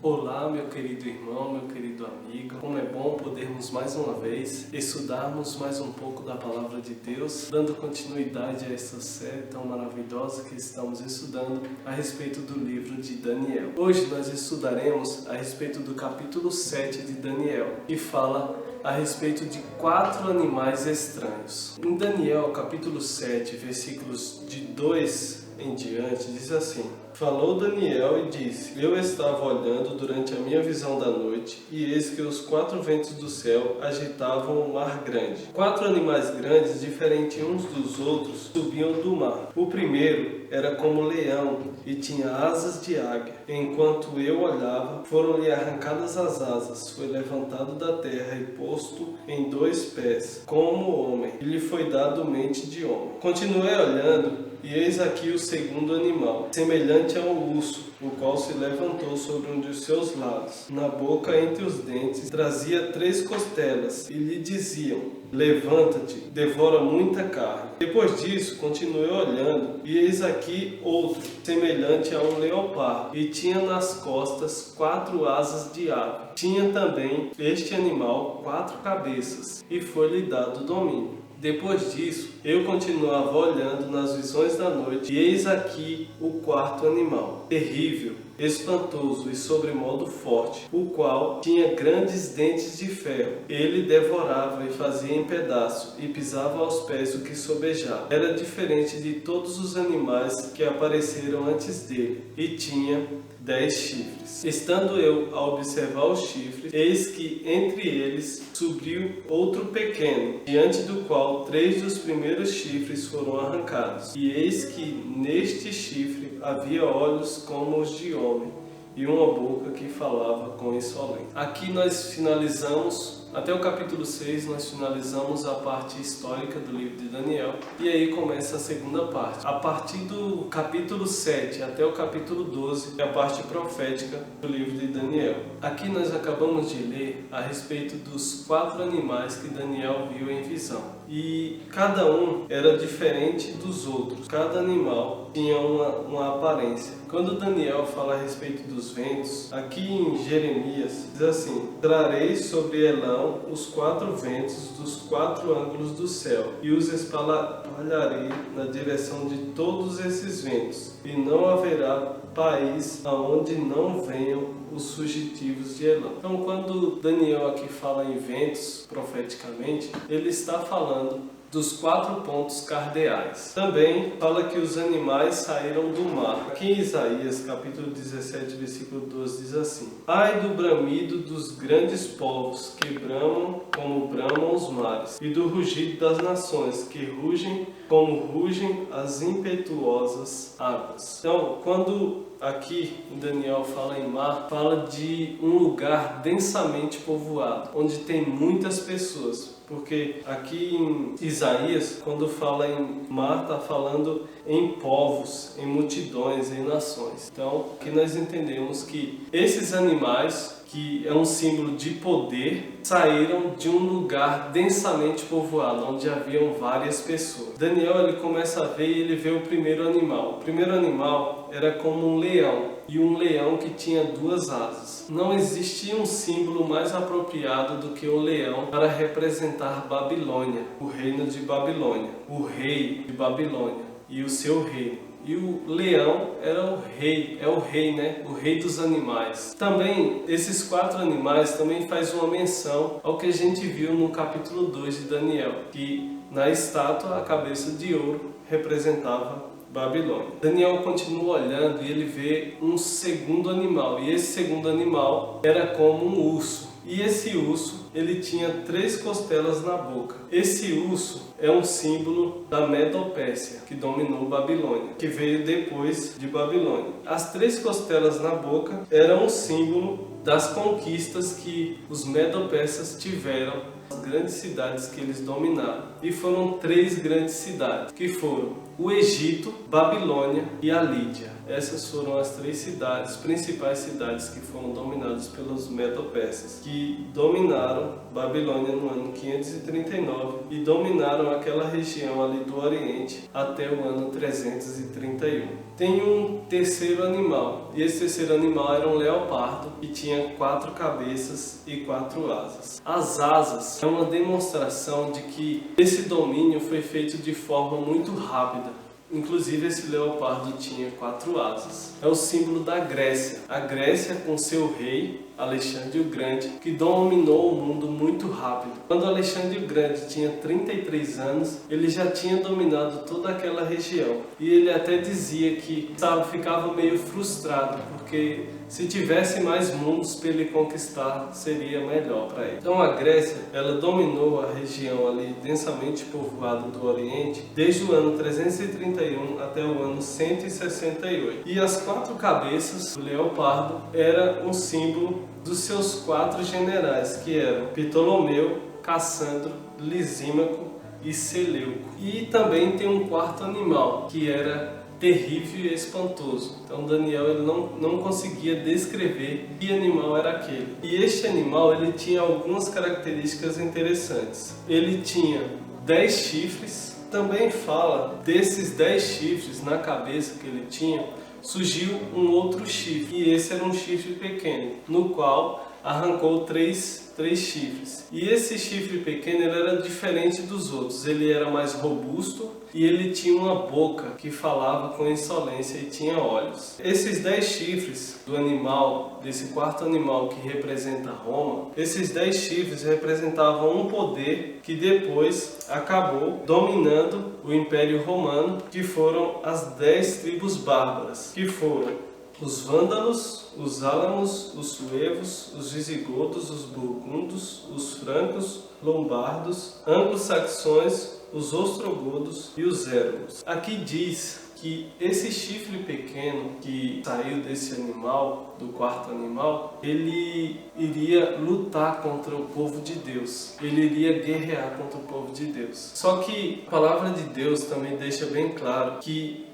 Olá, meu querido irmão, meu querido amigo. Como é bom podermos mais uma vez estudarmos mais um pouco da Palavra de Deus, dando continuidade a essa série tão maravilhosa que estamos estudando a respeito do livro de Daniel. Hoje nós estudaremos a respeito do capítulo 7 de Daniel, que fala a respeito de 4 animais estranhos. Em Daniel, capítulo 7, versículos de 2 em diante, diz assim: Falou Daniel e disse: Eu estava olhando durante a minha visão da noite, e eis que os 4 ventos do céu agitavam o mar grande. 4 animais grandes, diferentes uns dos outros, subiam do mar. O primeiro era como leão e tinha asas de águia. Enquanto eu olhava, foram-lhe arrancadas as asas, foi levantado da terra e posto em 2 pés, como homem, e lhe foi dado mente de homem. Continuei olhando, e eis aqui o segundo animal, semelhante ao urso, o qual se levantou sobre um dos seus lados. Na boca, entre os dentes, trazia 3 costelas, e lhe diziam: Levanta-te, devora muita carne. Depois disso, continuei olhando, e eis aqui outro, semelhante a um leopardo, e tinha nas costas 4 asas de ave. Tinha também este animal 4 cabeças, e foi-lhe dado domínio. Depois disso, eu continuava olhando nas visões da noite, e eis aqui o 4º animal, terrível, espantoso e sobremodo forte, o qual tinha grandes dentes de ferro. Ele devorava e fazia em pedaços, e pisava aos pés o que sobejava. Era diferente de todos os animais que apareceram antes dele, e tinha 10 chifres. Estando eu a observar os chifres, eis que entre eles subiu outro pequeno, diante do qual 3 dos primeiros chifres foram arrancados. E eis que neste chifre havia olhos como os de homem, e uma boca que falava com insolência. Aqui nós finalizamos, até o capítulo 6, nós finalizamos a parte histórica do livro de Daniel, e aí começa a segunda parte. A partir do capítulo 7 até o capítulo 12 é a parte profética do livro de Daniel. Aqui nós acabamos de ler a respeito dos 4 animais que Daniel viu em visão. E cada um era diferente dos outros. Cada animal tinha uma aparência. Quando Daniel fala a respeito dos ventos, aqui em Jeremias, diz assim: Trarei sobre Elão os 4 ventos dos 4 ângulos do céu, e os espalharei na direção de todos esses ventos, e não haverá país aonde não venham os fugitivos de Elão. Então, quando Daniel aqui fala em ventos, profeticamente, ele está falando dos 4 pontos cardeais. Também fala que os animais saíram do mar. Aqui em Isaías, capítulo 17, versículo 12, diz assim: Ai do bramido dos grandes povos, que bramam como bramam os mares, e do rugido das nações, que rugem como rugem as impetuosas águas. Então, quando aqui em Daniel fala em mar, fala de um lugar densamente povoado, onde tem muitas pessoas. Porque aqui em Isaías, quando fala em mar, está falando em povos, em multidões, em nações. Então, aqui nós entendemos que esses animais, que é um símbolo de poder, saíram de um lugar densamente povoado, onde haviam várias pessoas. Daniel ele começa a ver e ele vê o primeiro animal. O primeiro animal era como um leão, e um leão que tinha 2 asas. Não existia um símbolo mais apropriado do que o leão para representar Babilônia, o reino de Babilônia, o rei de Babilônia e o seu reino. E o leão era o rei, é o rei, né? O rei dos animais. Também, esses 4 animais também faz uma menção ao que a gente viu no capítulo 2 de Daniel, que na estátua a cabeça de ouro representava Babilônia. Daniel continua olhando e ele vê um segundo animal, e esse segundo animal era como um urso. E esse urso, ele tinha 3 costelas na boca. Esse urso é um símbolo da Medo-Pérsia, que dominou Babilônia, que veio depois de Babilônia. As 3 costelas na boca eram um símbolo das conquistas que os Medo-Persas tiveram, as grandes cidades que eles dominaram. e foram 3 grandes cidades, que foram o Egito, Babilônia e a Lídia. Essas foram as 3 cidades, principais cidades que foram dominadas pelos medo-persas, que dominaram Babilônia no ano 539 e dominaram aquela região ali do Oriente até o ano 331. Tem um terceiro animal, e esse terceiro animal era um leopardo que tinha 4 cabeças e 4 asas. As asas é uma demonstração de que esse domínio foi feito de forma muito rápida. Inclusive esse leopardo tinha 4 asas. É o símbolo da Grécia. A Grécia com seu rei, Alexandre o Grande, que dominou o mundo muito rápido. Quando Alexandre o Grande tinha 33 anos, ele já tinha dominado toda aquela região. E ele até dizia que ficava meio frustrado, porque se tivesse mais mundos para ele conquistar, seria melhor para ele. Então a Grécia, ela dominou a região ali densamente povoada do Oriente desde o ano 331 até o ano 168. E as 4 cabeças do leopardo era um símbolo dos seus 4 generais, que eram Ptolomeu, Cassandro, Lisímaco e Seleuco. E também tem um 4º animal, que era terrível e espantoso. Então Daniel ele não conseguia descrever que animal era aquele. E este animal ele tinha algumas características interessantes. Ele tinha 10 chifres. Também fala desses 10 chifres na cabeça que ele tinha, surgiu um outro chifre. E esse era um chifre pequeno, no qual arrancou 3 chifres. E esse chifre pequeno ele era diferente dos outros. Ele era mais robusto e ele tinha uma boca que falava com insolência e tinha olhos. Esses 10 chifres do animal, desse 4º animal que representa Roma, esses 10 chifres representavam um poder que depois acabou dominando o Império Romano, que foram as 10 tribos bárbaras, que foram os vândalos, os álamos, os suevos, os visigodos, os burgundos, os francos, lombardos, anglo-saxões, os ostrogodos e os érogos. Aqui diz que esse chifre pequeno que saiu desse animal, do 4º animal, ele iria lutar contra o povo de Deus. Ele iria guerrear contra o povo de Deus. Só que a palavra de Deus também deixa bem claro que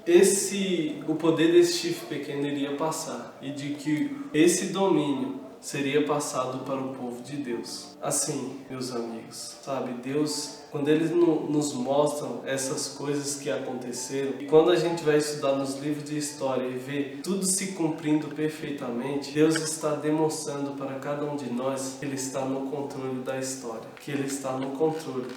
o poder desse chifre pequeno iria passar e de que esse domínio seria passado para o povo de Deus. Assim, meus amigos, sabe, Deus, quando Ele nos mostra essas coisas que aconteceram, e quando a gente vai estudar nos livros de história e ver tudo se cumprindo perfeitamente, Deus está demonstrando para cada um de nós que Ele está no controle da história, que Ele está no controle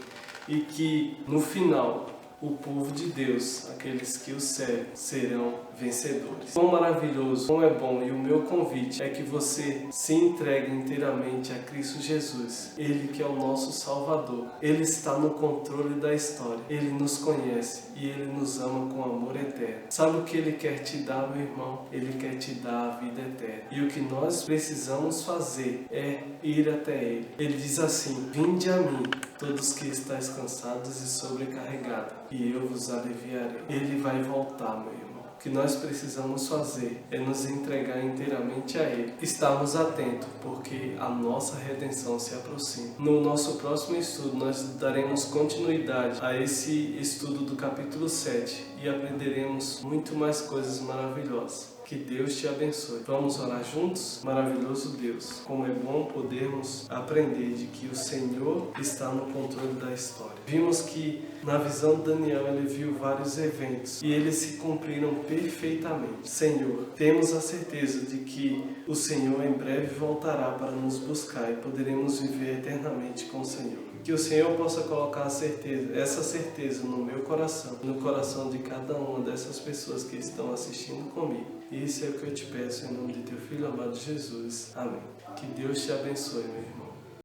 e que no final o povo de Deus, aqueles que o servem, serão vencedores. Quão maravilhoso, quão é bom, e o meu convite é que você se entregue inteiramente a Cristo Jesus, Ele que é o nosso Salvador. Ele está no controle da história, Ele nos conhece e Ele nos ama com amor eterno. Sabe o que Ele quer te dar, meu irmão? Ele quer te dar a vida eterna. E o que nós precisamos fazer é ir até Ele. Ele diz assim: vinde a mim, todos que estáis cansados e sobrecarregados, e eu vos aliviarei. Ele vai voltar, meu irmão. O que nós precisamos fazer é nos entregar inteiramente a Ele. Estarmos atentos, porque a nossa redenção se aproxima. No nosso próximo estudo, nós daremos continuidade a esse estudo do capítulo 7 e aprenderemos muito mais coisas maravilhosas. Que Deus te abençoe. Vamos orar juntos? Maravilhoso Deus, como é bom podermos aprender de que o Senhor está no controle da história. Vimos que na visão de Daniel ele viu vários eventos e eles se cumpriram perfeitamente. Senhor, temos a certeza de que o Senhor em breve voltará para nos buscar e poderemos viver eternamente com o Senhor. Que o Senhor possa colocar essa certeza no meu coração, no coração de cada uma dessas pessoas que estão assistindo comigo. Isso é o que eu te peço em nome de teu Filho amado Jesus. Amém. Que Deus te abençoe, meu irmão.